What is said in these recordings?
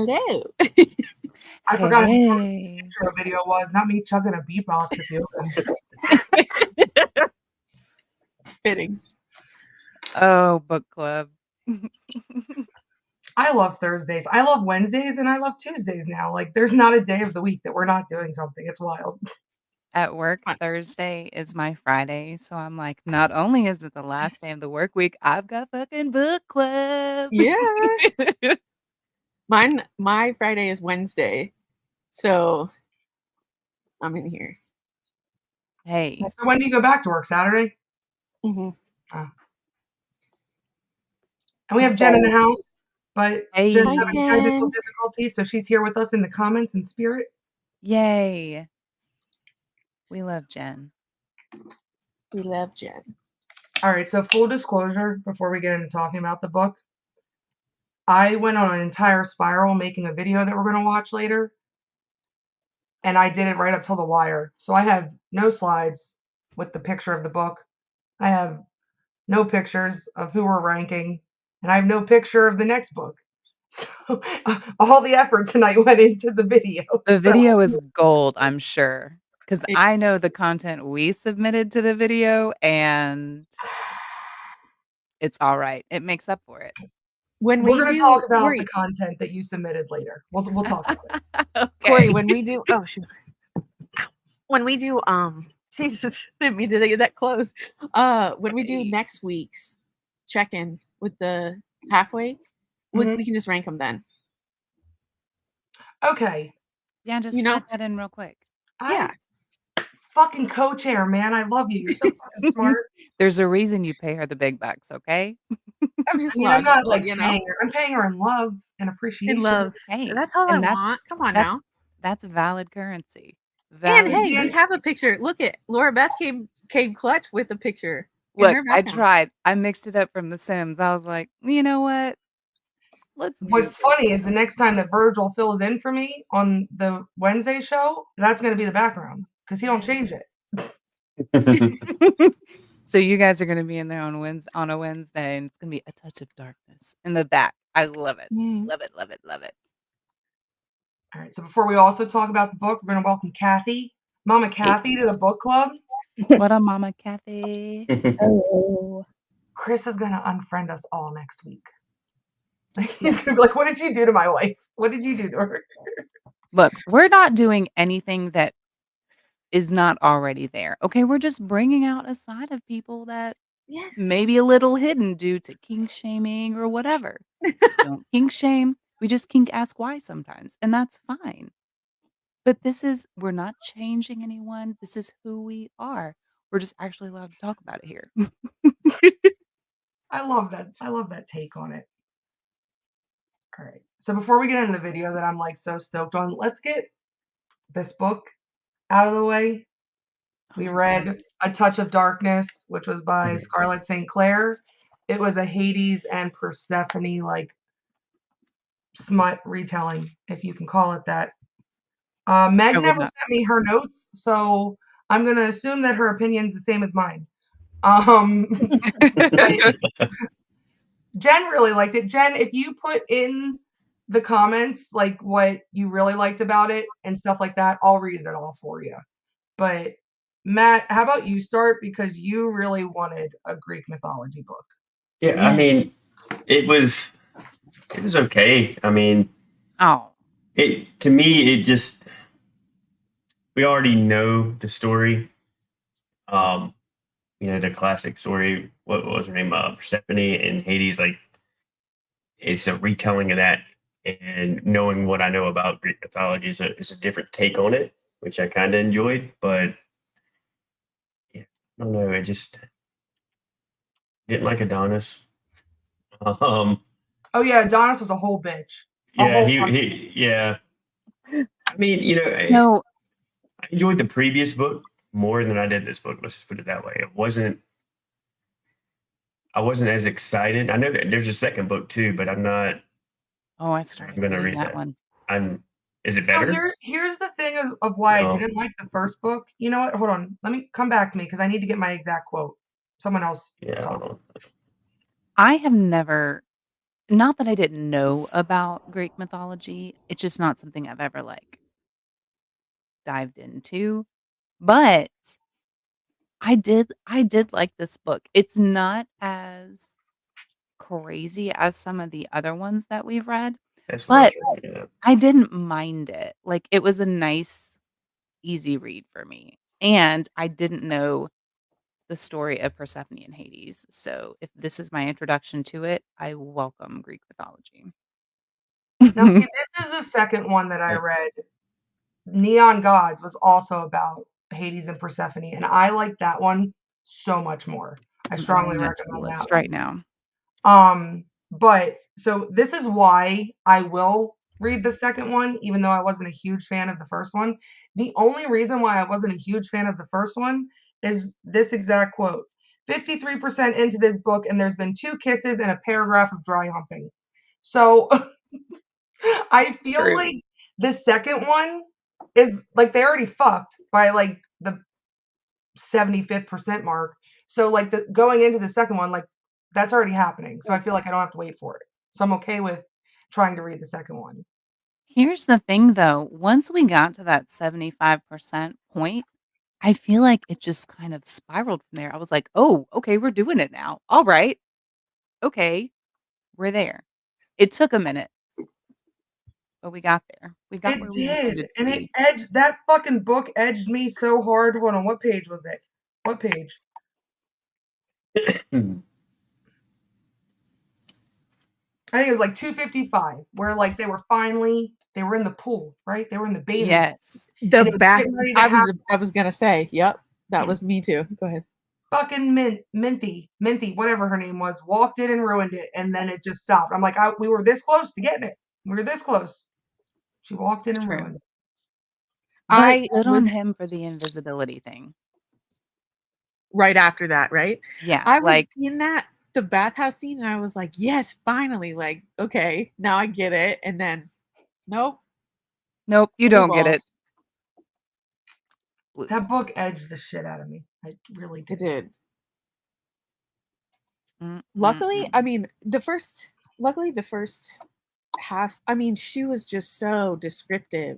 Hello. I forgot what the Hey. intro video was, not me chugging a beatbox with you. Fitting. Oh, book club. I love Thursdays. I love Wednesdays and I love Tuesdays now. Like, there's not a day of the week that we're not doing something. It's wild. At work, Fun. Thursday is my Friday, so I'm like, not only is it the last day of the work week, I've got fucking book club. Yeah. My Friday is Wednesday. So I'm in here. Hey, So when do you go back to work? Saturday? Mm-hmm. And we have Jen in the house, but Hey. Jen's Hi, having technical Jen. difficulties, so she's here with us in the comments in spirit. yay. We love Jen. We love Jen. All right, so full disclosure before we get into talking about the book, I went on an entire spiral making a video that we're going to watch later, and I did it right up till the wire. So I have no slides with the picture of the book. I have no pictures of who we're ranking, and I have no picture of the next book. So all the effort tonight went into the video. The video is gold, I'm sure, because It- I know the content we submitted to the video, and it's all right. It makes up for it. When We're we going to do talk about Corey, the content that you submitted later. We'll talk about it. Okay. Corey, when we do shoot. When we do Jesus, didn't mean to get that close. When we do Right. next week's check-in with the halfway, we can just rank them then. Okay. Yeah, just You know? slide that in real quick. Yeah. Fucking co-chair, man. I love you. You're so fucking smart. There's a reason you pay her the big bucks, okay? I'm just I mean, I'm not logical, like you know. paying her. I'm paying her in love and appreciation. In love. Hey, That's all I and want. Come on that's now. that's valid currency. And Valid hey, we currency. have a picture. Look at Laura Beth came clutch with a picture. in Look, her I background. tried. I mixed it up from The Sims. I was like, you know what? Let's do What's this. funny is the next time that Virgil fills in for me on the Wednesday show, that's going to be the background because he don't change it. So you guys are going to be in there on a Wednesday, and it's going to be a touch of darkness in the back. I love it. Love it, love it, love it. All right. So before we also talk about the book, we're going to welcome Kathy, Mama Kathy, to the book club. What up, Mama Kathy? Hello. Chris is going to unfriend us all next week. He's going to be like, what did you do to my wife? What did you do to her? Look, we're not doing anything that is not already there. Okay, we're just bringing out a side of people that Yes. may be a little hidden due to kink shaming or whatever. We don't kink shame. We just kink ask why sometimes, and that's fine. But we're not changing anyone. This is who we are. We're just actually allowed to talk about it here. I love that. I love that take on it. All right. So before we get into the video that I'm like so stoked on, let's get this book out of the way. We read A Touch of Darkness, which was by Scarlett St. Clair. It was a Hades and Persephone like smut retelling, if you can call it that. Meg would never not. sent me her notes, so I'm gonna assume that her opinion's the same as mine. Jen really liked it. Jen, if you put in the comments like what you really liked about it and stuff like that, I'll read it all for you. But Matt, how about you start, because you really wanted a Greek mythology book. Yeah, I mean, it was okay. I mean, to me it just, we already know the story. The classic story. What was her name? Persephone and Hades. Like, it's a retelling of that, and knowing what I know about Greek mythology is a different take on it, which I kind of enjoyed. But yeah, I don't know. I just didn't like Adonis. Oh yeah, Adonis was a whole bitch. Yeah. I mean, No. I enjoyed the previous book more than I did this book. Let's just put it that way. I wasn't as excited. I know that there's a second book too, but I'm not. Oh, I started. I'm gonna read that one. Is it better? So here's the thing of why I didn't like the first book. You know what? Hold on. Let me come back to me because I need to get my exact quote. Someone else. Yeah, hold on. I have never not that I didn't know about Greek mythology, it's just not something I've ever, like, dived into, but I did like this book. It's not as crazy as some of the other ones that we've read, That's what I was but thinking of. I didn't mind it. Like, it was a nice, easy read for me, and I didn't know the story of Persephone and Hades, so if this is my introduction to it, I welcome Greek mythology. Now, see, this is the second one that I Yeah. read. Neon Gods was also about Hades and Persephone, and I like that one so much more. I I'm strongly adding that to the recommend that list one. right now. But so this is why I will read the second one, even though I wasn't a huge fan of the first one. The only reason why I wasn't a huge fan of the first one is this exact quote. 53% into this book, and there's been 2 kisses and a paragraph of dry humping. So I It's feel true. like the second one is like they already fucked by like the 75th percent mark. So like the going into the second one, like that's already happening. So I feel like I don't have to wait for it. So I'm okay with trying to read the second one. Here's the thing, though, once we got to that 75% point, I feel like it just kind of spiraled from there. I was like, "Oh, okay, we're doing it now. Alright. Okay, we're there." It took a minute, but we got there. We got It where we did. intended to And it be. edged that fucking book edged me so hard. Hold on, what page was it? What page? I think it was like 255, where like they were in the pool, right? They were in the bathing pool. Yes. And it was getting ready to happen. I was gonna say, yep, that was me too. Go ahead. Fucking Minty, whatever her name was, walked in and ruined it, and then it just stopped. I'm like, we were this close to getting it. We were this close. She walked in It's and true. ruined it. But I good on was him for the invisibility thing. right after that, right? Yeah, I was like, in the bathhouse scene and I was like, yes, finally, like, okay, now I get it. And then nope, nope, you blue don't get it. balls. Blue. That book edged the shit out of me. It really It did. did. Mm, mm, Luckily, I mm. mean, luckily the first half, I mean, she was just so descriptive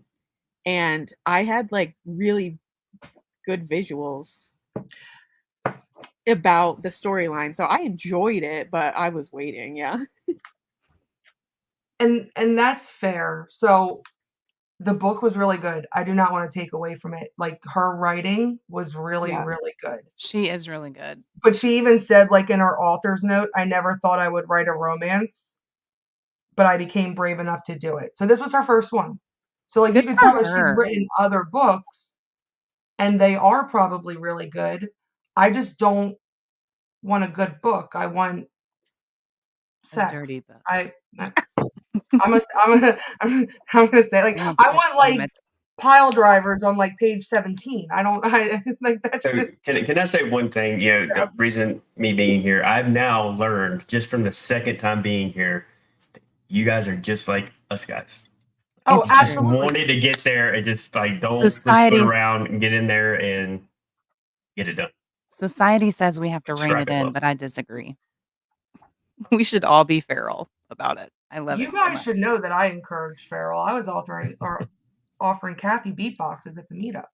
and I had like really good visuals about the storyline. So I enjoyed it, but I was waiting, yeah. And that's fair. So the book was really good. I do not want to take away from it. Like her writing was really, Yeah. really good. She is really good. But she even said, like in her author's note, I never thought I would write a romance, but I became brave enough to do it. So this was her first one. So like you Good could for tell that she's her. written other books and they are probably really good. I just don't want a good book. I want A sex. dirty book. I'm gonna say like He wants I to want like vomit. pile drivers on like page 17. I don't I like that's So just can I say one thing? The reason me being here, I've now learned just from the second time being here, you guys are just like us guys. oh It's Just true. absolutely. wanted to get there and just like don't just foot Society around and get in there and get it done. society says we have to rein Strap it it in, well. but I disagree. We should all be feral about it. I love You it so guys should much. know that I encouraged Farrell. I was offering Kathy beatboxes at the meetup.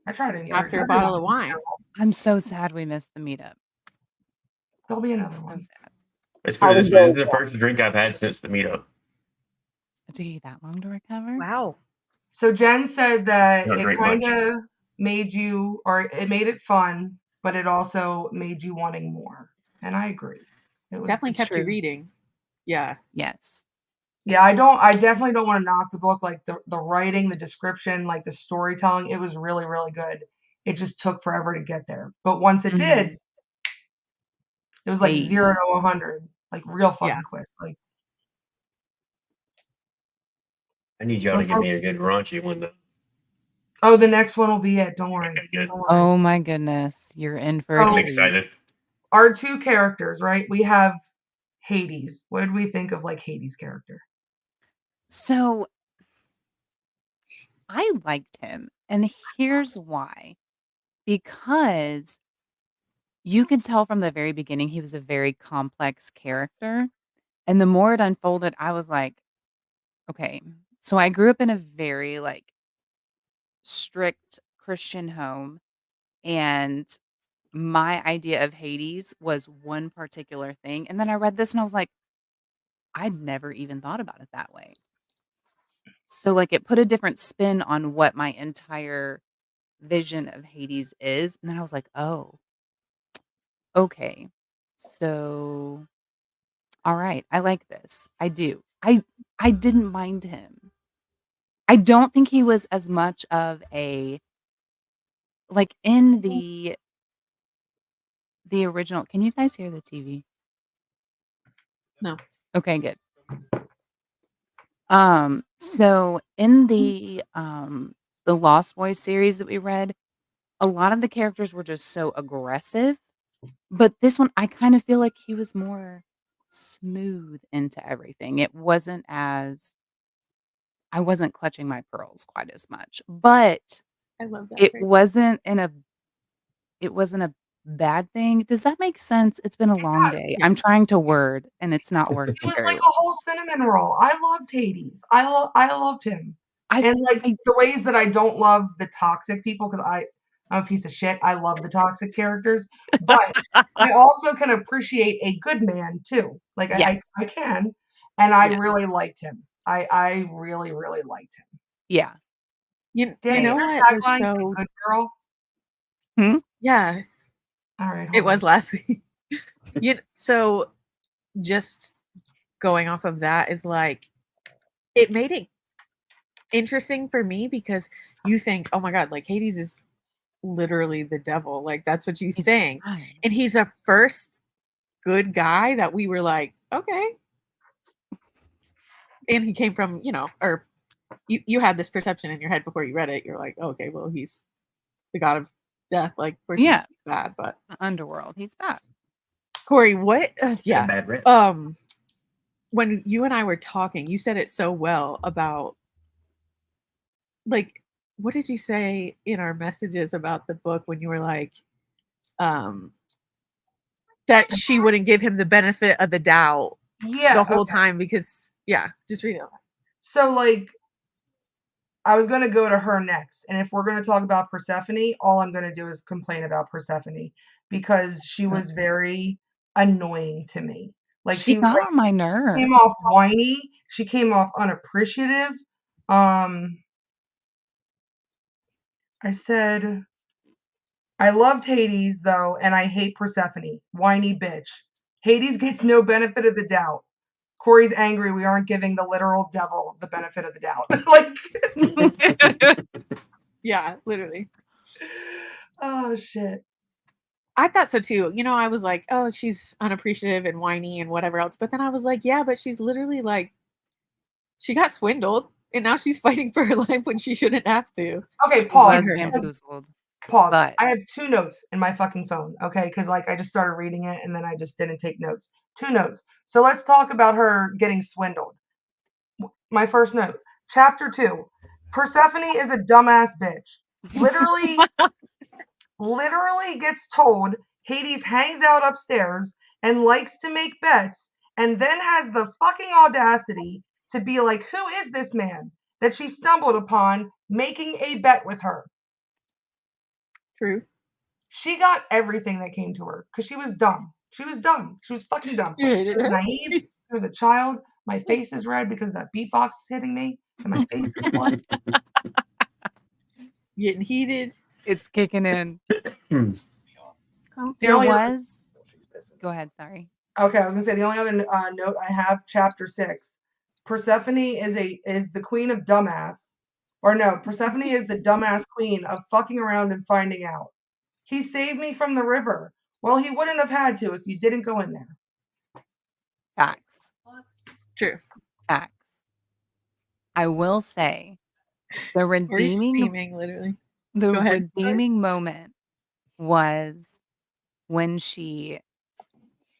I try to You're encourage After a everyone bottle to of be wine. feral. I'm so sad we missed the meetup. There'll be another So one. sad. Let's put I it was this way: this very is the first drink I've had since the meetup. It took you that long to recover? Wow. So Jen said I that don't it drink kind much. of made you, or it made it fun, but it also made you wanting more. And I agree. It was, Definitely It's kept you true. reading. Yeah. Yes. yeah, I definitely don't want to knock the book. Like the writing, the description, like the storytelling, it was really, really good. It just took forever to get there. But once it did, Mhm. it was like 0 Hey. to 100, like real Yeah. fucking quick. Like, I need so y'all to let's give hope. me a good raunchy one though. Oh, the next one will be it. Don't worry. Okay, good. Don't worry. Oh my goodness. You're in for a I'm So treat. excited. our 2 characters, right? We have Hades. What did we think of like Hades' character? So I liked him, and here's why. Because you can tell from the very beginning he was a very complex character, And the more it unfolded, I was like, okay. So I grew up in a very like strict Christian home, and my idea of Hades was one particular thing. And then I read this and I was like, I'd never even thought about it that way. So like it put a different spin on what my entire vision of Hades is. And then I was like, oh, okay. So all right, I like this. I do. I didn't mind him. I don't think he was as much of a like in the original. Can you guys hear the TV? No. Okay, good. So in the Lost Boys series that we read, a lot of the characters were just so aggressive, but this one I kind of feel like he was more smooth into everything. It wasn't as I wasn't clutching my pearls quite as much, but I love that it phrase. wasn't a bad thing. Does that make sense? It's been a long does. day. Yeah. I'm trying to word and it's not working He was very like well. a whole cinnamon roll. I loved Hades. I loved him. I And like I the ways that I don't love the toxic people because I'm a piece of shit. I love the toxic characters, but I also can appreciate a good man too. Like Yeah, I can, and I yeah, really liked him. I really really liked him. yeah. You Danny, is know your what was tagline "Say so good girl"? Hmm? yeah, All right, it hold was on. last week. So just going off of that is like it made it interesting for me because you think, oh my god, like Hades is literally the devil. Like that's what you He's think. fine. And he's a first good guy that we were like, okay. And he came from, or you had this perception in your head before you read it. You're like, oh, okay, well, he's the god of death. Like, of course he's Yeah, bad. But the underworld. He's bad. Corey, what? Got a Yeah. bad rep. When you and I were talking, you said it so well about like, what did you say in our messages about the book when you were like, um, that she wouldn't give him the benefit of the doubt the Yeah, whole okay. time because, yeah, just read it. So like I was gonna go to her next, and if we're gonna talk about Persephone, all I'm gonna do is complain about Persephone because she was very annoying to me. Like She she got like on my came off nerves. whiny. She came off unappreciative. Um, I said I loved Hades though, and I hate Persephone. Whiny bitch. Hades gets no benefit of the doubt. Corey's angry. We aren't giving the literal devil the benefit of the doubt. Like, Yeah, literally. oh shit. I thought so too. I was like, oh, she's unappreciative and whiny and whatever else. But then I was like, yeah, but she's literally like, she got swindled and now she's fighting for her life when she shouldn't have to. Okay, She pause. was her head. bamboozled, Pause. but I have 2 notes in my fucking phone, okay? Because like I just started reading it and then I just didn't take notes. 2 notes. So let's talk about her getting swindled. My first note. Chapter 2. Persephone is a dumbass bitch. Literally gets told Hades hangs out upstairs and likes to make bets and then has the fucking audacity to be like, "Who is this man?" that she stumbled upon making a bet with her. True. She got everything that came to her because she was dumb. She was dumb. She was fucking dumb. You She hated was her. naive. She was a child. My face is red because that beatbox is hitting me and my face is blood. Getting heated. it's kicking in. Hmm. Oh, The There only was Go ahead, sorry. Okay, I was gonna say the only other note I have, chapter 6. Persephone is the queen of dumbass, or no, Persephone is the dumbass queen of fucking around and finding out. He saved me from the river. Well, he wouldn't have had to if you didn't go in there. Facts. true. Facts. I will say the Corey's redeeming steaming, literally. the Go ahead. Sorry. redeeming moment was when she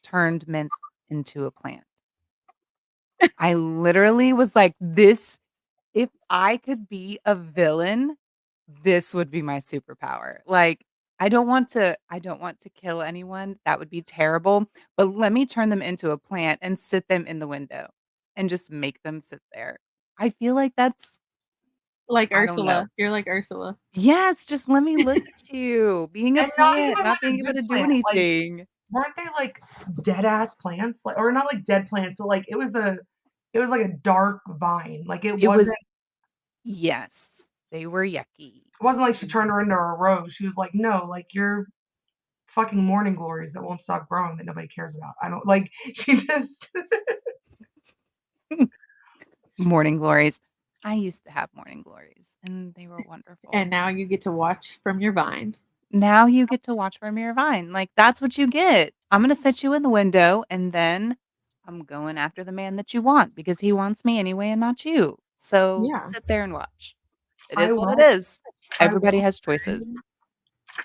turned mint into a plant. I literally was like, this if I could be a villain, this would be my superpower. Like I don't want to kill anyone, that would be terrible, but let me turn them into a plant and sit them in the window and just make them sit there. I feel like that's Like I don't know. Ursula. You're like Ursula. Yes, just let me look at you, being a And not plant, even not like a being able good to do plant. Like, anything. weren't they like dead ass plants? Like, or not like dead plants, but like it was like a dark vine. Like it It wasn't was yes, they were yucky. like she turned her into a rose. She was like, no, like you're fucking morning glories that won't stop growing that nobody cares about. I don't like she just Morning glories. I used to have morning glories, and they were wonderful. And now you get to watch from your vine. Now you get to watch from your vine. Like, that's what you get. I'm gonna set you in the window, and then I'm going after the man that you want because he wants me anyway and not you. So Yeah. sit there and watch. It I is what it will is. I Everybody will has say choices.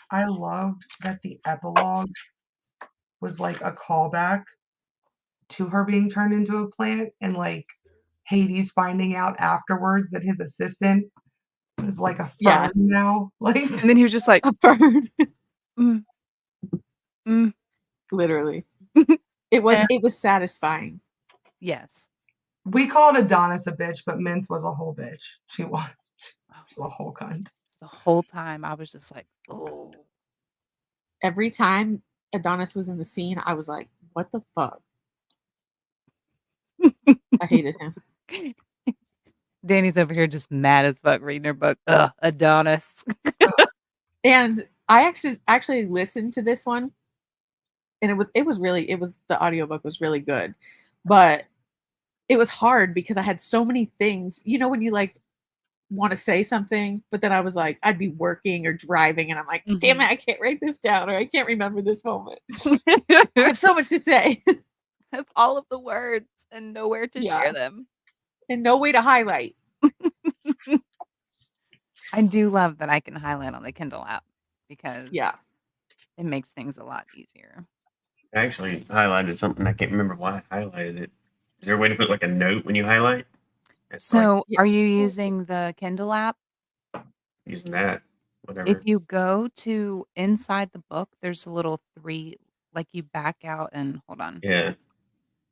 I loved that the epilogue was like a callback to her being turned into a plant and like Hades finding out afterwards that his assistant was like a Yeah. fern now. Like And then he was just like, A fern. mm, mm. Literally. Eh, It was satisfying. yes. we called Adonis a bitch, but Minth was a whole bitch. She was. She was a whole cunt. The whole time I was just like, oh. Every time Adonis was in the scene, I was like, what the fuck? I hated him. Danny's over here just mad as fuck reading her book. Ugh, Adonis. And I actually listened to this one, and the audiobook was really good. But it was hard because I had so many things. You know when you like want to say something, but then I was like, I'd be working or driving, and I'm like, damn it, I can't write this down, or I can't remember this moment. I have so much to say. Have all of the words and nowhere to Yeah. share them. And no way to highlight. I do love that I can highlight on the Kindle app because Yeah. it makes things a lot easier. I actually highlighted something. I can't remember why I highlighted it. Is there a way to put like a note when you highlight? It's like So, Yeah. are you using the Kindle app? using that, If whatever. you go to inside the book, there's a little 3, like you back out and hold on. Yeah.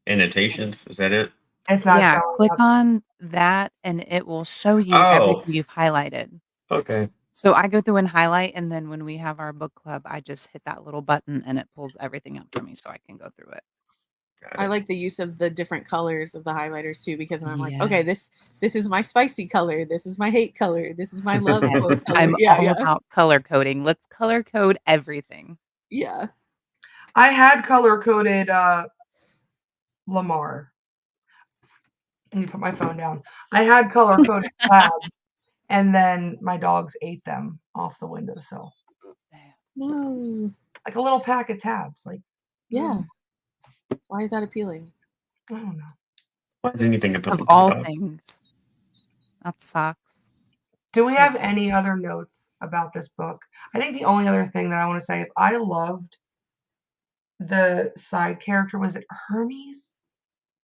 Annotations, is that it? It's not Yeah, showing click up. on that and it will show you Oh, everything you've highlighted. okay. So I go through and highlight, and then when we have our book club, I just hit that little button and it pulls everything up for me so I can go through it. Got I it. like the use of the different colors of the highlighters too, because then I'm like, okay, this is my spicy color, this is my hate color, this is my love Yes. quote color. I'm Yeah, all yeah, about color coding. Let's color code everything. yeah. I had color coded Lamar. Let me put my phone down. I had color coded tabs, and then my dogs ate them off the windowsill. No. Like a little pack of tabs. Like, Yeah. Why is that appealing? I don't know. Why is anything to put Of the all dog? things. That sucks. Do we have any other notes about this book? I think the only other thing that I want to say is I loved the side character. Was it Hermes?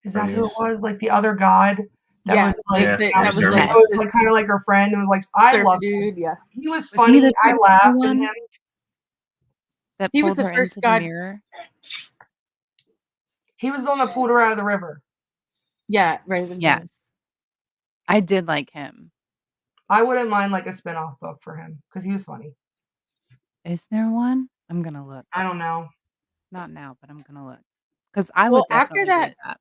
Is that who it Hermes. was? Like the other god that Yeah, was like Yeah, that Hermes. was that the was like kind of like her friend. It was like I surfer loved him. dude. Yeah, He was Was he funny. the I trickster laughed at one him. that he was pulled the her first into the god. mirror? He was the one that pulled her out of the river. Yeah, Raven. Yes. I did like him. I wouldn't mind like a spin-off book for him because he was funny. Is there one? I'm gonna look. I don't know. Not now, but I'm gonna look. Because I Well, would definitely read that.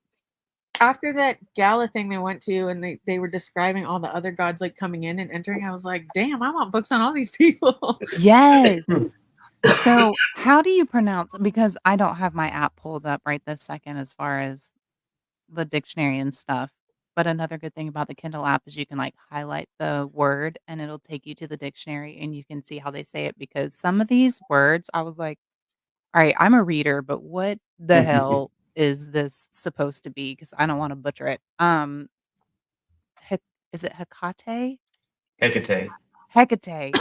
after that gala thing they went to, and they were describing all the other gods like coming in and entering, I was like, damn, I want books on all these people. Yes. So, how do you pronounce because I don't have my app pulled up right this second as far as the dictionary and stuff. But another good thing about the Kindle app is you can like highlight the word and it'll take you to the dictionary and you can see how they say it because some of these words I was like, all right, I'm a reader, but what the hell is this supposed to be? Because I don't want to butcher it. Is it Hecate? Hecate. Hecate.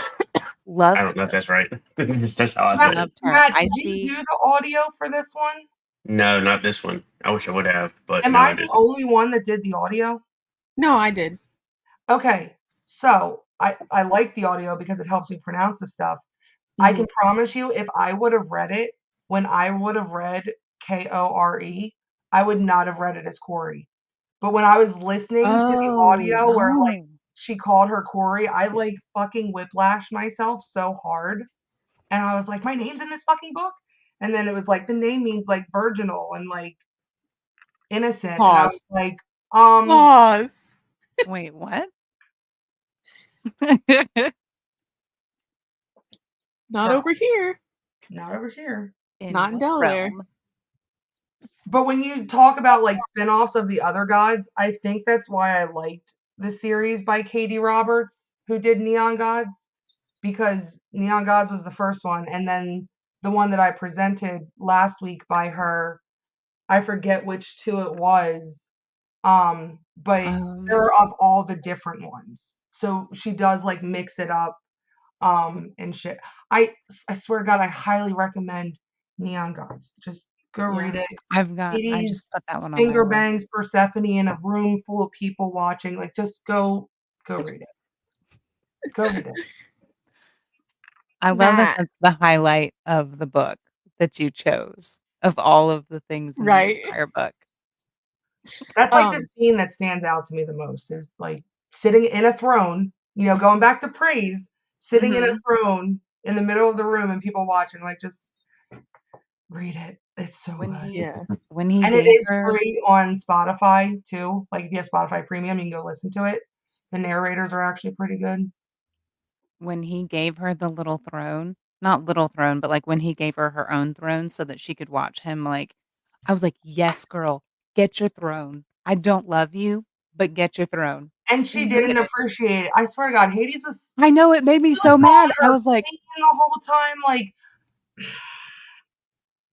Loved I don't know if her. that's right. That's how I said it. Loved her. Matt, I did you see. do the audio for this one? No, not this one. I wish I would have, but Am no, I I the didn't. only one that did the audio? No, I did. Okay, so I like the audio because it helps me pronounce the stuff. I Mhm. can promise you, if I would have read it when I would have read Kore, I would not have read it as Corey. But when I was listening to the Oh. audio where, like, Oh. she called her Corey, I, like, fucking whiplashed myself so hard, and I was like, "My name's in this fucking book?" And then it was like, the name means, like, virginal and, like, innocent, and I was Pause. like, Pause. Wait, what? Not girl, over here. not over here." In Not in what Delaware. realm? But when you talk about, like, spin-offs of the other gods, I think that's why I liked the series by Katie Roberts, who did Neon Gods, because Neon Gods was the first one, and then the one that I presented last week by her, I forget which 2 it was, but Um, they're of all the different ones. So she does, like, mix it up, and shit. I swear to God, I highly recommend Neon Gods. Just go read Yeah. it. I just Hades put that one on my finger list. bangs Persephone in a room full of people watching. Like, just go read it. Go read it. I love that Matt. that's the highlight of the book that you chose of all of the things in the Right. entire book. That's like the Um, scene that stands out to me the most is like sitting in a throne, going back to praise, sitting in a mhm. throne in the middle of the room and people watching. Like, just read it. It's so When good. he Yeah. when he And it gave is her free on Spotify too. Like, if you have Spotify Premium, you can go listen to it. The narrators are actually pretty good. when he gave her the little throne, not little throne, but, like, when he gave her her own throne so that she could watch him, like, I was like, "Yes, girl, get your throne. I don't love you, but get your throne." And she And didn't get it. appreciate it. I swear to God, Hades was I know, it made me he was so calling mad. I her was like, queen the whole time. Like,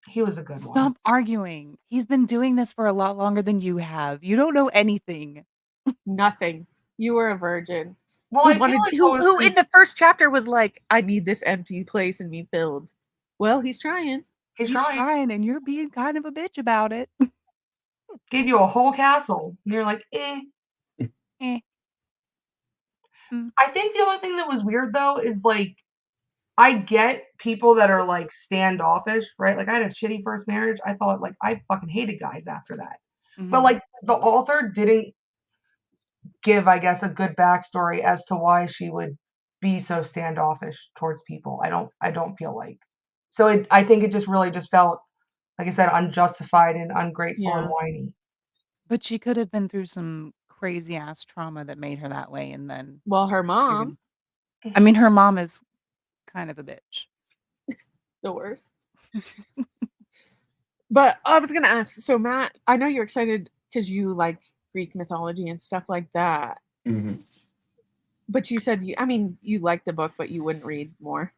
he was a good one. "Stop arguing. He's been doing this for a lot longer than you have. You don't know anything." Nothing. You were a virgin. Well, Who I feel wanted like who it was who like in the first chapter was like, "I need this empty place and be filled." Well, he's trying. he's He's trying. trying, and you're being kind of a bitch about it. Gave you a whole castle, and you're like, eh. Eh, mm, I think the only thing that was weird though is like I get people that are like standoffish, right? Like I had a shitty first marriage. I thought like I fucking hated guys after that. But mhm. like the author didn't give, I guess, a good backstory as to why she would be so standoffish towards people. I don't feel like. So I think it just really just felt, like I said, unjustified and ungrateful and Yeah. whiny. But she could have been through some crazy ass trauma that made her that way, and then Well, her you're mom, gonna I mean, her mom is kind of a bitch. the worst. But I was gonna ask, so Matt, I know you're excited because you like Greek mythology and stuff like that. Mhm. But you said I mean, you liked the book, but you wouldn't read more.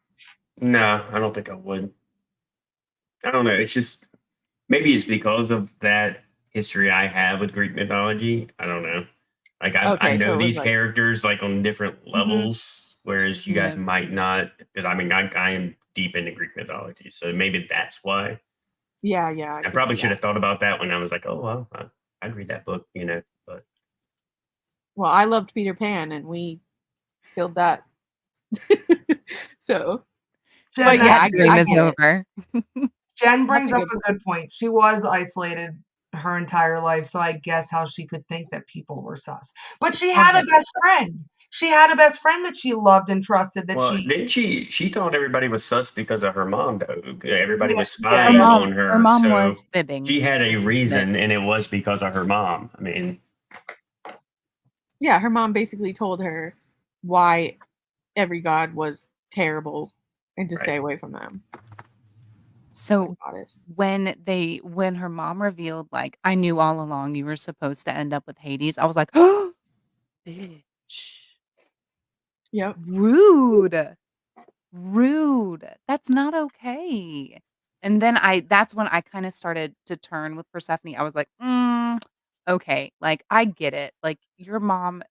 No, I don't think I would. I don't know. It's just maybe it's because of that history I have with Greek mythology. I don't know. Like I Okay, so know it was these like, characters like on different mhm, levels, whereas you guys Yeah. might not. Because I mean, I am deep into Greek mythology, so maybe that's why. yeah, I I could probably see should that. have thought about that when I was like, oh well, I'd read that book, But Well, I loved Peter Pan, and we killed that. So, Jen, but yeah, that's That a I good dream I is get point. it. over. Jen That's brings a up good a point. good point. She was isolated her entire life, so I guess how she could think that people were sus. But she I had a get it. best friend. She had a best friend that she loved and trusted that well, she didn't she? She thought everybody was sus because of her mom, though. Everybody yeah, was yeah, Her spying that's mom on her her, mom so was fibbing she had a just a smidge. reason, and it was because of her mom. I mean, Yeah, her mom basically told her why every god was terrible and to stay right? away from them So, and goddess. when her mom revealed, like, "I knew all along you were supposed to end up with Hades," I was like, "Oh, bitch. Yep. Rude. Rude. That's not okay." And then that's when I kinda started to turn with Persephone. I was like, okay, like, I get it. Like, your mom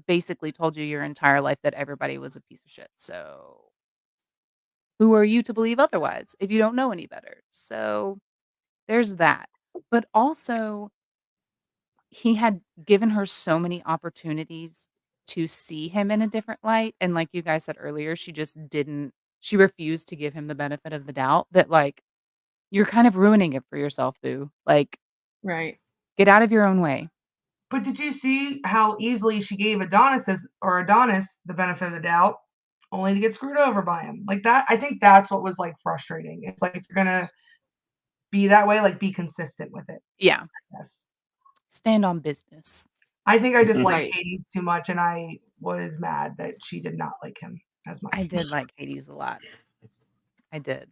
basically told you your entire life that everybody was a piece of shit, so who are you to believe otherwise if you don't know any better? So, there's that. But also, he had given her so many opportunities to see him in a different light, and like you guys said earlier, she just didn't she refused to give him the benefit of the doubt that, like, "You're kind of ruining it for yourself, boo. Like, Right. get out of your own way." But did you see how easily she gave Adonis the benefit of the doubt, only to get screwed over by him? Like that, I think that's what was like frustrating. It's like if you're gonna be that way, like be consistent with it. Yeah. Yes. Stand on business. I think I just like Right. Hades too much, and I was mad that she did not like him as much. I did like Hades a lot. I did.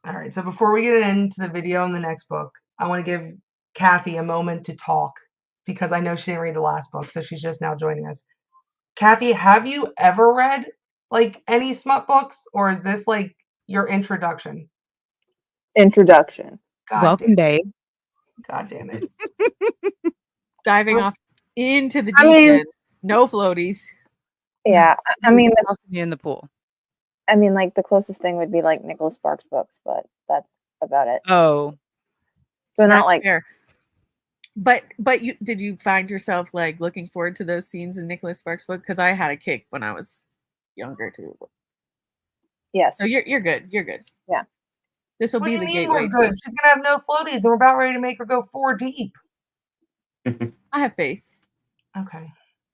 All right, so before we get into the video and the next book, I want to give Kathy a moment to talk because I know she didn't read the last book, so she's just now joining us. Kathy, have you ever read like any smut books, or is this like your introduction? Introduction. Welcome, babe. God damn it. Diving Well, off into the I deep mean- end. No floaties. Yeah, I mean, Just tossing you in the pool. like the closest thing would be like Nicholas Sparks books, but that's about it. Oh, So not That's like fair. But did you find yourself like looking forward to those scenes in Nicholas Sparks' book? Because I had a kick when I was younger too. yes. So you're good. You're good. Yeah. This will What be do the you mean gateway. we're good? She's gonna have no floaties, and we're about ready to make her go 4 deep. I have faith. Okay,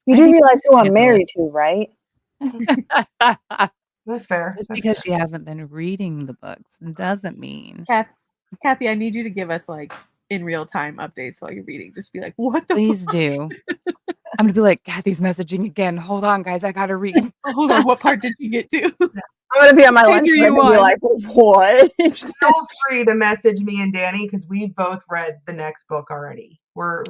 You I do think realize who I'm handle married to, right? that's fair. just That's because fair. she hasn't been reading the books doesn't mean. Kathy, I need you to give us like in real time updates while you're reading. Just be like, what the Please do. I'm gonna be like, Kathy's messaging again. Hold on, guys, I gotta read. Hold on, what part did you get to? I'm gonna be on my lunch Page are break you and be on? like, what? Feel free to message me and Danny because we both read the next book already.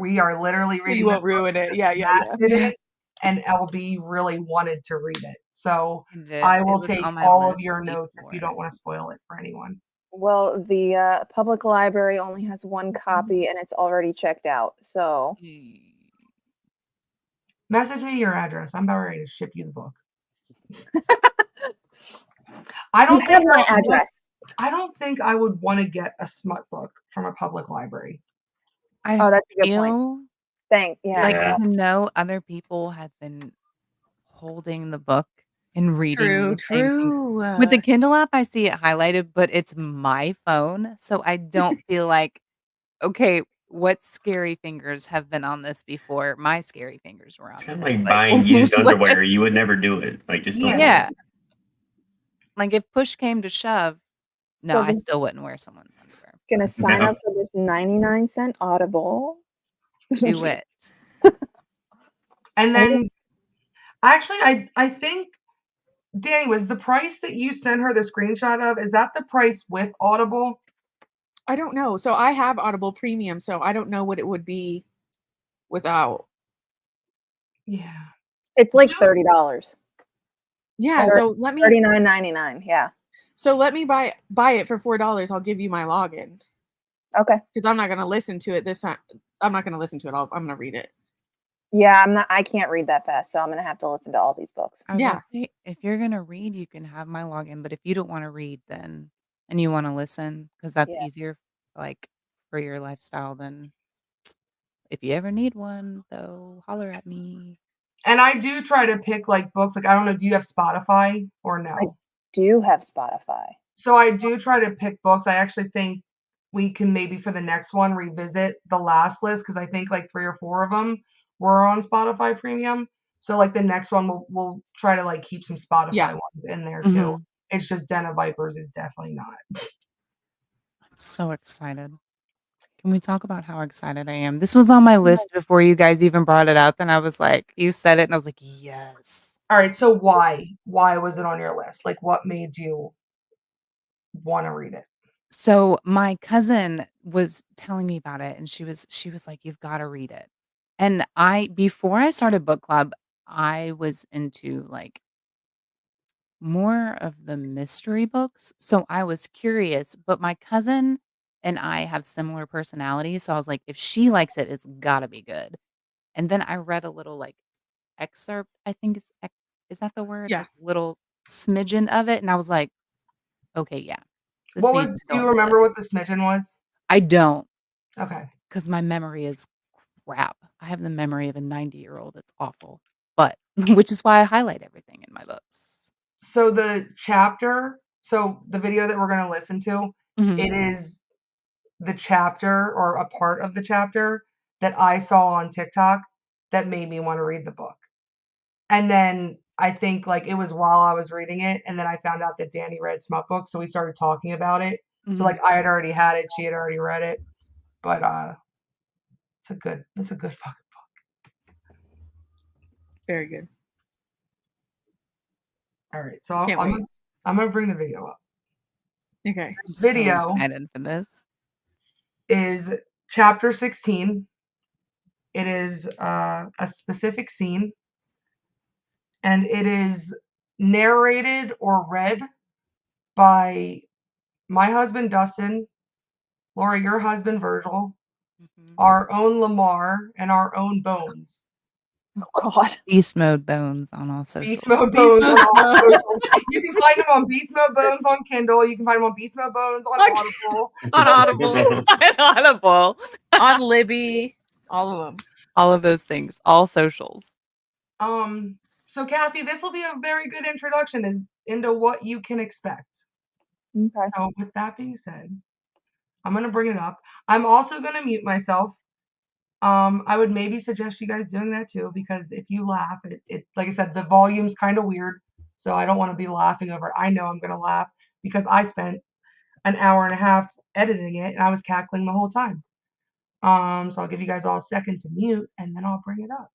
We are literally So reading. you won't this book ruin it. because Yeah. Matt did it, and LB really wanted to read it. So I It will was take on my all of list your notes if you before. don't want to spoil it for anyone. Well, the public library only has one copy and it's already checked out. So Message me your address. I'm about ready to ship you the book. I you don't have think my address. I don't think I would want to get a smut book from a public library. I Oh, that's a good point. feel Yeah. like Yeah. to know other people have been holding the book and reading the same things. True. With the Kindle app, I see it highlighted, but it's my phone, so I don't feel like, okay, what scary fingers have been on this before? My scary fingers were on It's this. kind of like buying used what- underwear. You would never do it. Like, just don't do it. Yeah. Like if push came to shove, no, So I I'm still wouldn't wear someone's underwear. gonna sign No. up for this 99-cent Audible. Do it. And then actually I think Danny, was the price that you sent her the screenshot of, is that the price with Audible? I don't know. So I have Audible Premium, so I don't know what it would be without. Yeah. It's like Do- $30. Yeah, Or so let me $39.99. Yeah. buy it for $4. I'll give you my login Okay. because I'm not gonna listen to it this time. I'm not gonna listen to it. I'm gonna read it. Yeah, I can't read that fast, so I'm gonna have to listen to all these books. I was Yeah. gonna say, if you're gonna read, you can have my login, but if you don't want to read, then and you want to listen, because that's Yeah. easier, like for your lifestyle. Then, if you ever need one, though, holler at me. And I do try to pick like books. Like, I don't know, do you have Spotify or no? Do have Spotify. So I do try to pick books. I actually think we can maybe for the next one revisit the last list because I think like 3 or 4 of them were on Spotify Premium. So like the next one we'll try to like keep some Spotify ones in there too. Mhm. It's just Den of Vipers is definitely not. I'm so excited. Can we talk about how excited I am? This was on my list before you guys even brought it up, and I was like, you said it, and I was like, yes. All right, so why was it on your list? Like what made you want to read it? So my cousin was telling me about it, and she was like, "You've got to read it." And before I started book club, I was into like more of the mystery books. So I was curious, but my cousin and I have similar personalities. So I was like, if she likes it, it's gotta be good. And then I read a little like excerpt, I think is that the word? Yeah. Like, little smidgen of it. And I was like, okay, yeah. This What needs was to go do you on the remember list. what the smidgen was? I don't, Okay. because my memory is crap. I have the memory of a 90-year-old. It's awful. But which is why I highlight everything in my books. So the chapter, so the video that we're going to listen to, Mhm. it is the chapter or a part of the chapter that I saw on TikTok that made me want to read the book. And then I think like it was while I was reading it, and then I found out that Danny read Smut Book, so we started talking about it. So like Mhm. I had already had it, she had already read it, but it's a good fucking book. Very good. All right, so Can't wait. I'm gonna bring the video up. Okay. This So video excited for this. is chapter 16. It is a specific scene, and it is narrated or read by my husband Dustin, Laura, your husband Virgil, Mhm. our own Lamar, and our own Bones. Oh God. Beast mode bones on all socials. Beast Mode Beast Bones on Mode all Bones. socials. You can find them on Beast Mode Bones on Kindle. You can find them on Beast Mode Bones on Okay. Audible. On Audible, Audible. on Libby, all of them. All of those things. All socials. So Kathy, this will be a very good introduction into what you can expect. Okay. So with that being said, I'm gonna bring it up. I'm also gonna mute myself. I would maybe suggest you guys doing that too, because if you laugh, it like I said, the volume's kind of weird. So I don't want to be laughing over it. I know I'm gonna laugh because I spent an hour and a half editing it and I was cackling the whole time. So I'll give you guys all a second to mute and then I'll bring it up.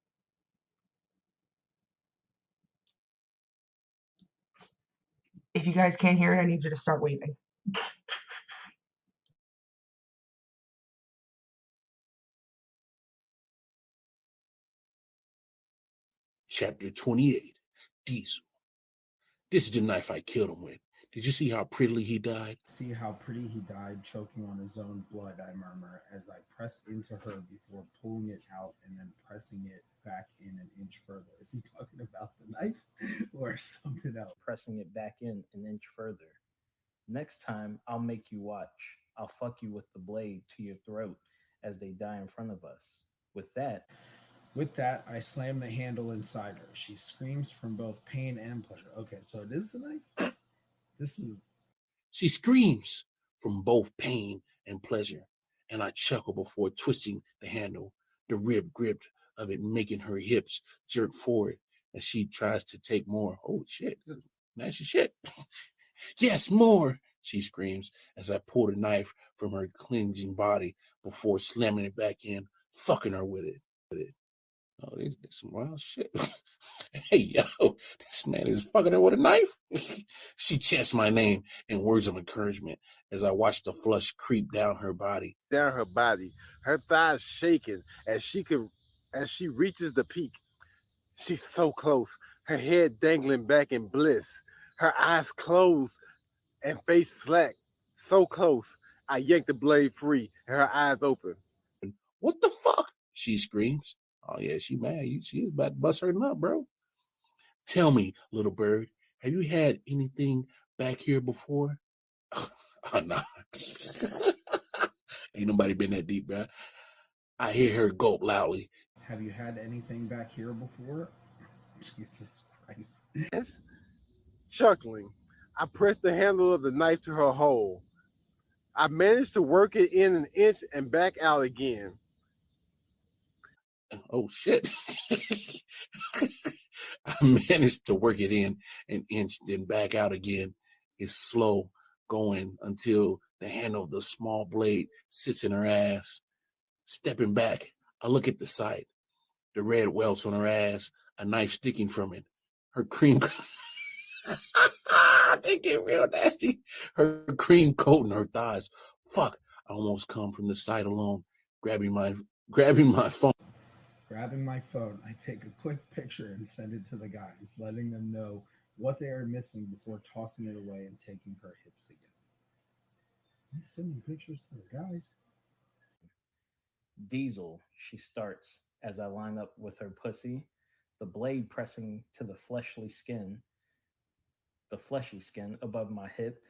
If you guys can't hear it, I need you to start waving. Chapter 28, Diesel. This is the knife I killed him with. Did you see how prettily he died? See how pretty he died, choking on his own blood, I murmur, as I press into her before pulling it out and then pressing it back in an inch further. Is he talking about the knife or something else? Pressing it back in an inch further. Next time, I'll make you watch. I'll fuck you with the blade to your throat as they die in front of us. With that, I slam the handle inside her. She screams from both pain and pleasure. Okay, so it is the knife? This is. She screams from both pain and pleasure, and I chuckle before twisting the handle, the rib grip of it making her hips jerk forward as she tries to take more. Oh shit, nasty shit. Yes, more, she screams as I pull the knife from her clinging body before slamming it back in, fucking her with it. Oh, this some wild shit. Hey, yo, this man is fucking her with a knife. She chants my name in words of encouragement as I watch the flush creep down her body. Her thighs shaking as she reaches the peak. She's so close, her head dangling back in bliss, her eyes closed and face slack. So close, I yank the blade free and her eyes open. What the fuck? She screams. Oh yeah, she mad. She's about to bust her nut, bro. Tell me, little bird, have you had anything back here before? Oh, nah. Ain't nobody been that deep, bro. I hear her gulp loudly. Have you had anything back here before? Jesus Christ. Yes. Chuckling, I press the handle of the knife to her hole. I managed to work it in an inch and back out again. Oh shit. I managed to work it in an inch, then back out again. It's slow going until the handle of the small blade sits in her ass. Stepping back, I look at the sight. The red welts on her ass, a knife sticking from it. Her cream they get real nasty. Her cream coat and her thighs. Fuck, I almost come from the sight alone, grabbing my phone. Grabbing my phone, I take a quick picture and send it to the guys, letting them know what they are missing before tossing it away and taking her hips again. He's sending pictures to the guys. Diesel, she starts as I line up with her pussy, the blade pressing to the fleshy skin above my hip.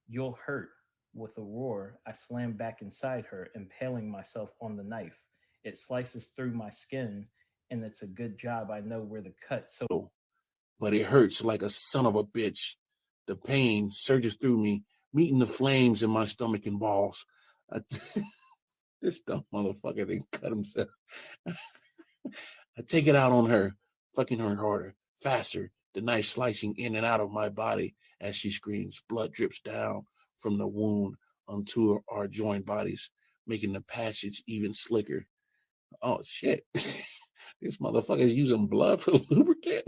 You'll hurt. With a roar, I slam back inside her, impaling myself on the knife. It slices through my skin, and it's a good job I know where the cut. So but it hurts like a son of a bitch. The pain surges through me, meeting the flames in my stomach and balls. This dumb motherfucker didn't cut himself. I take it out on her, fucking her harder, faster, the knife slicing in and out of my body as she screams. Blood drips down from the wound onto our joined bodies, making the passage even slicker. Oh, shit. This motherfucker's using blood for lubricant?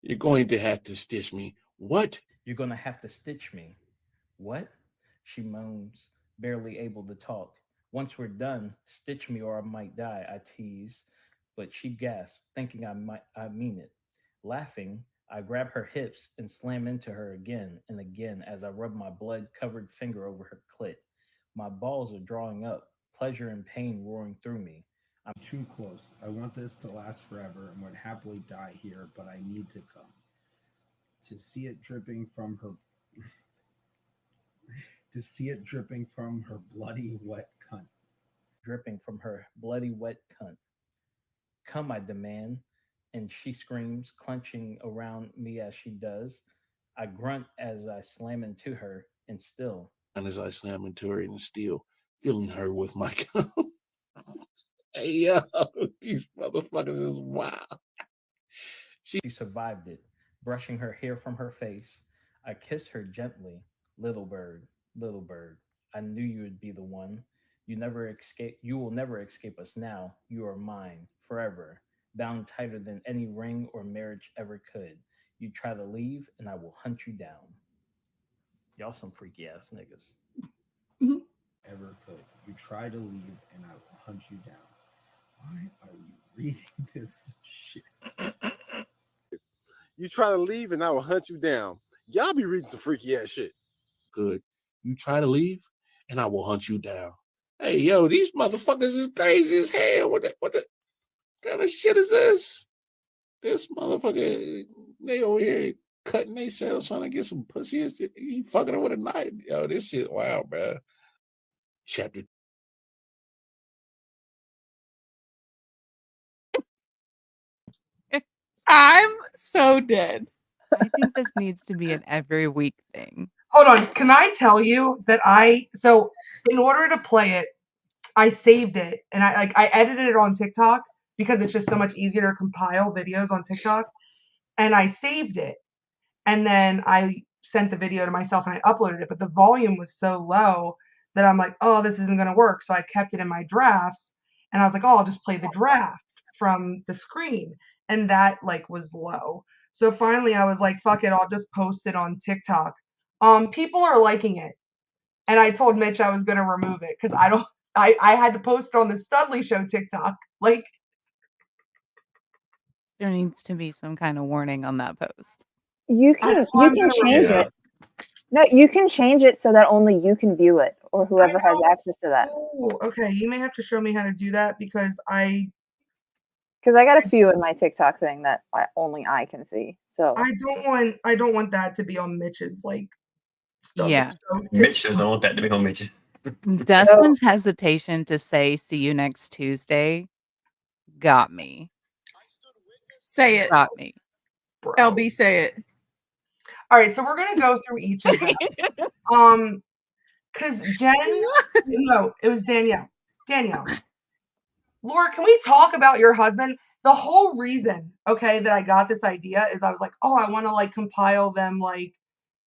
You're going to have to stitch me. What? You're gonna have to stitch me. What? She moans, barely able to talk. Once we're done, stitch me or I might die, I tease. But she gasps, thinking I mean it. Laughing, I grab her hips and slam into her again and again as I rub my blood-covered finger over her clit. My balls are drawing up, pleasure and pain roaring through me. I'm Too close. I want this to last forever and would happily die here, but I need to come. To see it dripping from her to see it dripping from her bloody wet cunt. dripping from her bloody wet cunt. Come, I demand. And she screams, clenching around me as she does. I grunt as I slam into her, and still. And as I slam into her and still filling her with my cum. Hey, yo, these motherfuckers is wild. She survived it, brushing her hair from her face. I kiss her gently. Little bird, I knew you would be the one. You will never escape us now. You are mine, forever, bound tighter than any ring or marriage ever could. You try to leave, and I will hunt you down. Y'all some freaky ass niggas. Ever could. You try to leave and I will hunt you down. Why are you reading this shit? You try to leave and I will hunt you down. Y'all be reading some freaky ass shit. Good. You try to leave and I will hunt you down. Hey, yo, these motherfuckers is crazy as hell. What the kind of shit is this? This motherfucker, they over here cutting themselves trying to get some pussy and shit. He fucking her with a knife. Yo, this shit wild, bro. Chapter. I'm so dead. I think this needs to be an every week thing. Hold on. Can I tell you that so in order to play it, I saved it and I edited it on TikTok because it's just so much easier to compile videos on TikTok. And I saved it. And then I sent the video to myself and I uploaded it, but the volume was so low that I'm like, oh, this isn't gonna work. So I kept it in my drafts and I was like, oh, I'll just play the draft from the screen. And that like was low. So finally I was like, fuck it, I'll just post it on TikTok. People are liking it. And I told Mitch I was gonna remove it because I had to post it on the Studley Show TikTok. Like, There needs to be some kind of warning on that post. You that's can why you I'm can gonna change remove Yeah. it. No, you can change it so that only you can view it or whoever has know. access to that. Oh, okay. You may have to show me how to do that because Because I got a few in my TikTok thing that only I can see. So I don't want that to be on Mitch's like stuff. Yeah. So Mitch doesn't want that to be on Mitch. Dustin's hesitation to say "see you next Tuesday" got me. Say it. Got me. bro. LB, say it. All right, so we're gonna go through each of them. Because no, it was Danielle. Danielle. Laura, can we talk about your husband? The whole reason, okay, that I got this idea is I was like, oh, I want to like compile them like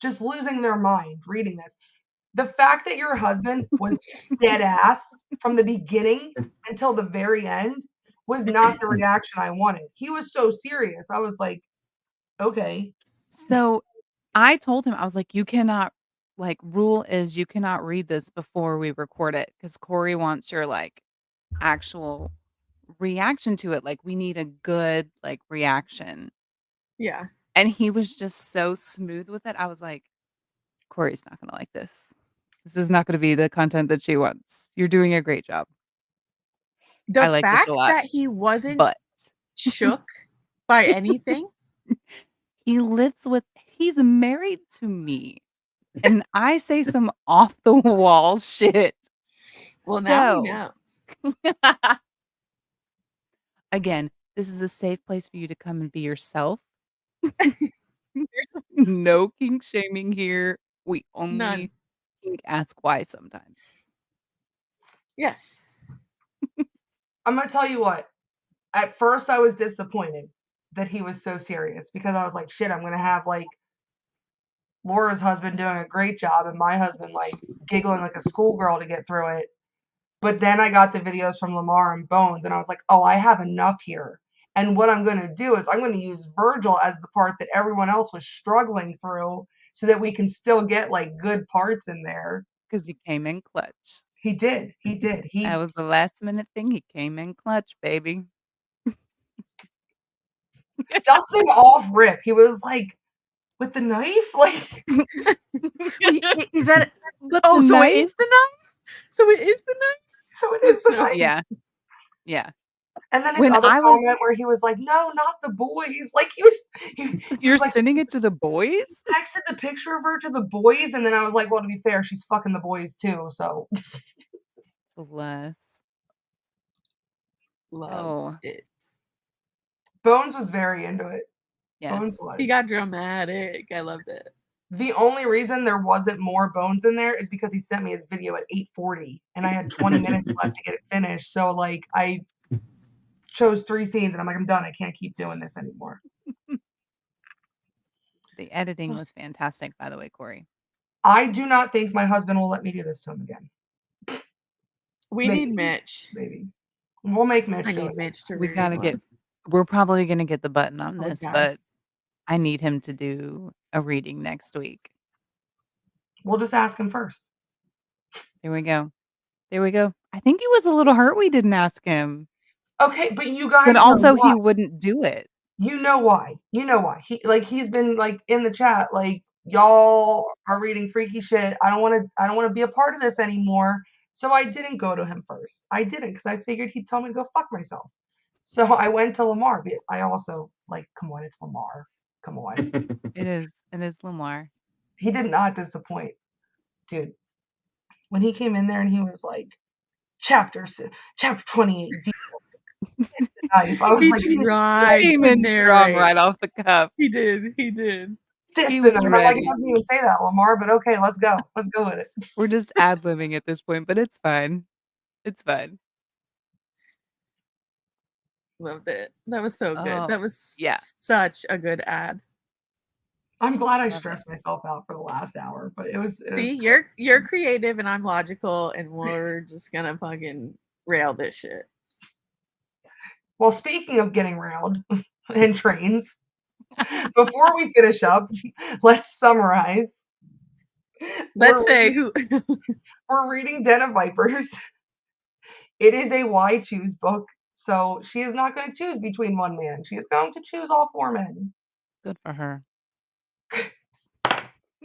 just losing their mind reading this. The fact that your husband was dead ass from the beginning until the very end was not the reaction I wanted. He was so serious. I was like, okay. So I told him, I was like, you cannot, like, rule is you cannot read this before we record it because Corey wants your like actual reaction to it. Like, we need a good like reaction. Yeah. And he was just so smooth with it. I was like, Corey's not going to like this. This is not going to be the content that she wants. You're doing a great job. The I like this fact a lot. that he wasn't But shook by anything. he's married to me. And I say some off the wall shit. Well, now we So know. Again, this is a safe place for you to come and be yourself. There's no kink shaming here. We only None. kink ask why sometimes. Yes. I'm gonna tell you what. At first, I was disappointed that he was so serious because I was like, shit, I'm gonna have like Laura's husband doing a great job and my husband like giggling like a schoolgirl to get through it. But then I got the videos from Lamar and Bones and I was like, oh, I have enough here. And what I'm gonna do is I'm gonna use Virgil as the part that everyone else was struggling through so that we can still get like good parts in there. Because he came in clutch. He did. That was the last minute thing. He came in clutch, baby. Dusting off rip. He was like, with the knife? Like, Is that? With Oh, the so knife? it is the knife. So it is the knife. so it is the So- knife. Yeah. Yeah. And then his When other I was- comment where he was like, no, not the boys. Like he was You're like, sending it to the boys? texted the picture of her to the boys, and then I was like, well, to be fair, she's fucking the boys too. So Bless. Love Oh, it. Bones was very into it. Bones yes. was. He got dramatic. I loved it. The only reason there wasn't more Bones in there is because he sent me his video at 8:40, and I had 20 minutes left to get it finished. So like I chose 3 scenes, and I'm like, I'm done. I can't keep doing this anymore. The editing was fantastic, by the way, Corey. I do not think my husband will let me do this to him again. We Maybe. need Mitch. Maybe we'll make Mitch I do need it. Mitch to. We read gotta one. get. We're probably gonna get the button on Oh, this, God. but I need him to do a reading next week. We'll just ask him first. There we go. There we go. I think he was a little hurt we didn't ask him, Okay, but you guys but know also why. he wouldn't do it. You know why. He's been like in the chat like y'all are reading freaky shit. I don't want to be a part of this anymore. So I didn't go to him first. I didn't because I figured he'd tell me to go fuck myself. So I went to Lamar. But I also like, come on, it's Lamar. Come on. It is Lamar. He did not disappoint, dude. When he came in there and he was like, chapter 28. Knife. I was He like, tried Came to in strong narrate. right off the cuff. He did. He did. this He the was knife. I'm like, ready. it doesn't even say that, Lamar. But okay, let's go. Let's go with it. We're just ad-libbing at this point, but it's fine. It's fine. Loved it. That was so good. Oh, That was yeah. such a good ad. I'm glad I Love it. stressed myself out for the last hour, but it was. See, you're creative and I'm logical, and we're just gonna fucking rail this shit. Well, speaking of getting railed and trains, before we finish up, let's summarize. Let's We're say reading- who. we're reading Den of Vipers. It is a why choose book, so she is not going to choose between one man. She is going to choose all 4 men. Good for her.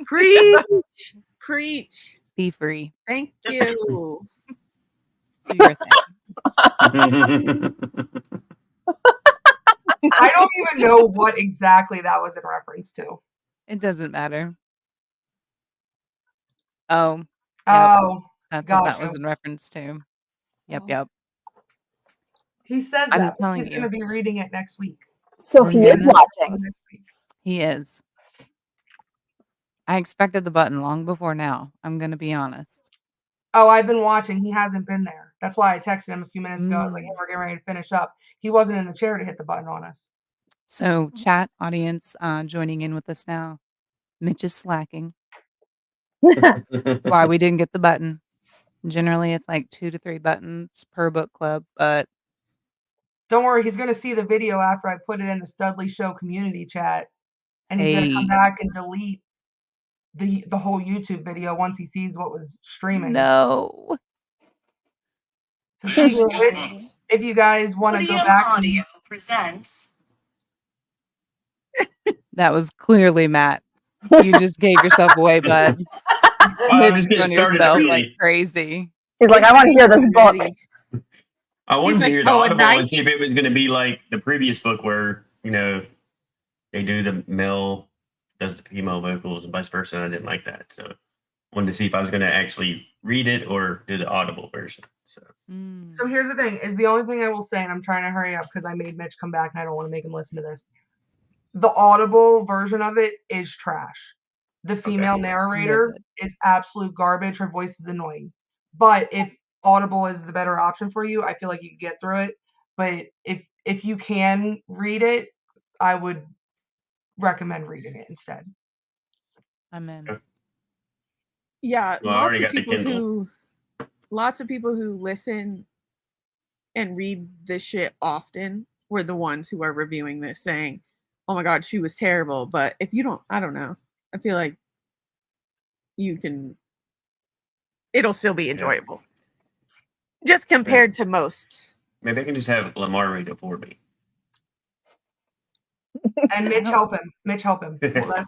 Preach. Preach. Be free. Thank you. Do your thing. I don't even know what exactly that was in reference to. It doesn't matter. Oh, yep. Oh, That's what that gotcha. was in reference to. Yep, Oh. yep. He says I'm that, but telling he's going to you. be reading it next week. So he is Yeah. watching. Next week. He is. I expected the button long before now. I'm gonna be honest. Oh, I've been watching. He hasn't been there. That's why I texted him a few minutes ago. I was like, hey, we're getting ready to finish up. He wasn't in the chair to hit the button on us. So, chat audience joining in with us now. Mitch is slacking. That's why we didn't get the button. Generally, it's like 2 to 3 buttons per book club, but Don't worry, he's going to see the video after I put it in the Studley Show community chat. And he's going to come hey, back and delete the whole YouTube video once he sees what was streaming. no. So speaking of which, if you guys want to go back and presents. That was clearly Matt. You just gave yourself away, bud. I'm just Snitched getting on started yourself early. like crazy. He's like, I want to hear this book. Ready. I wanted He's to like, hear the "Oh, a audible knife?" and see if it was going to be like the previous book where, they do the male does the female vocals and vice versa. And I didn't like that. So I wanted to see if I was going to actually read it or do the Audible version. So So here's the thing: is the only thing I will say, and I'm trying to hurry up because I made Mitch come back, and I don't want to make him listen to this. The Audible version of it is trash. The female narrator Livid. is absolute garbage. Her voice is annoying. But if Audible is the better option for you, I feel like you can get through it. But if you can read it, I would recommend reading it instead. I'm in. Yeah, Well, I already got the Kindle. lots of people who listen and read this shit often were the ones who are reviewing this saying, "Oh my god, she was terrible." But if you don't, I don't know. I feel like it'll still be enjoyable. Just compared to most. Maybe I can just have Lamar read it for me. And Mitch help him. Mitch help him. Well,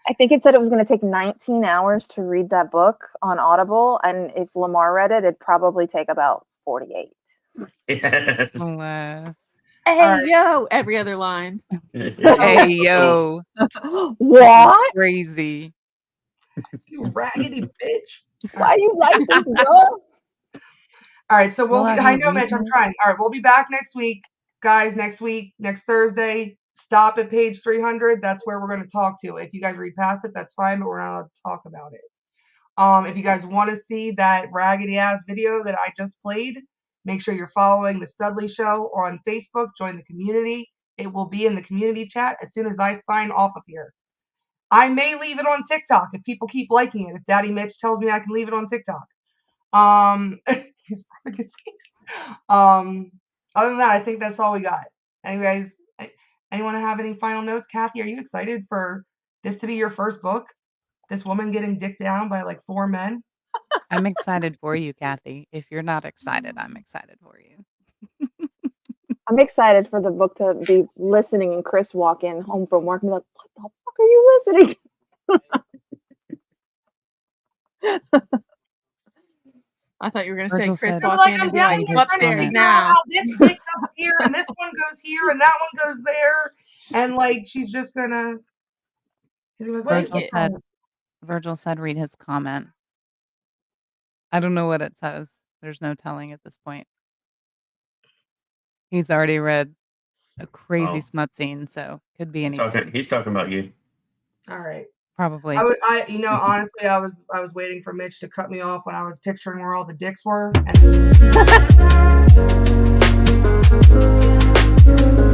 I think it said it was going to take 19 hours to read that book on Audible, and if Lamar read it, it'd probably take about 48. Yes. Bless. Hey Alright. yo, every other line. Hey yo, What? crazy. you raggedy bitch. Why do you like this girl? All right, so we'll Well, be, have I you know, Mitch, reading I'm it? trying. All right, we'll be back next week. Guys, next Thursday, stop at page 300. That's where we're going to talk to. If you guys read past it, that's fine, but we're not allowed to talk about it. If you guys want to see that raggedy ass video that I just played, make sure you're following the Studley Show on Facebook. Join the community. It will be in the community chat as soon as I sign off of here. I may leave it on TikTok if people keep liking it. If Daddy Mitch tells me I can leave it on TikTok. He's rubbing his face. Other than that, I think that's all we got. Anyways, anyone have any final notes? Kathy, are you excited for this to be your first book? This woman getting dicked down by like 4 men? I'm excited for you, Kathy. If you're not excited, I'm excited for you. I'm excited for the book to be listening and Chris walk in home from work and be like, what the fuck are you listening? I thought you were gonna say Virgil Chris said- walk Like, in I'm and be down like, here trying to upstairs figure out now. how this thing goes here and this one goes here and that one goes there. And like she's just gonna he's gonna be like, Virgil "Wait, said, Virgil said, read his comment. I don't know what it says. There's no telling at this point. He's already read a crazy Oh. smut scene, so could be anything. He's talking about you. all right." Probably. Honestly, I was waiting for Mitch to cut me off when I was picturing where all the dicks were. And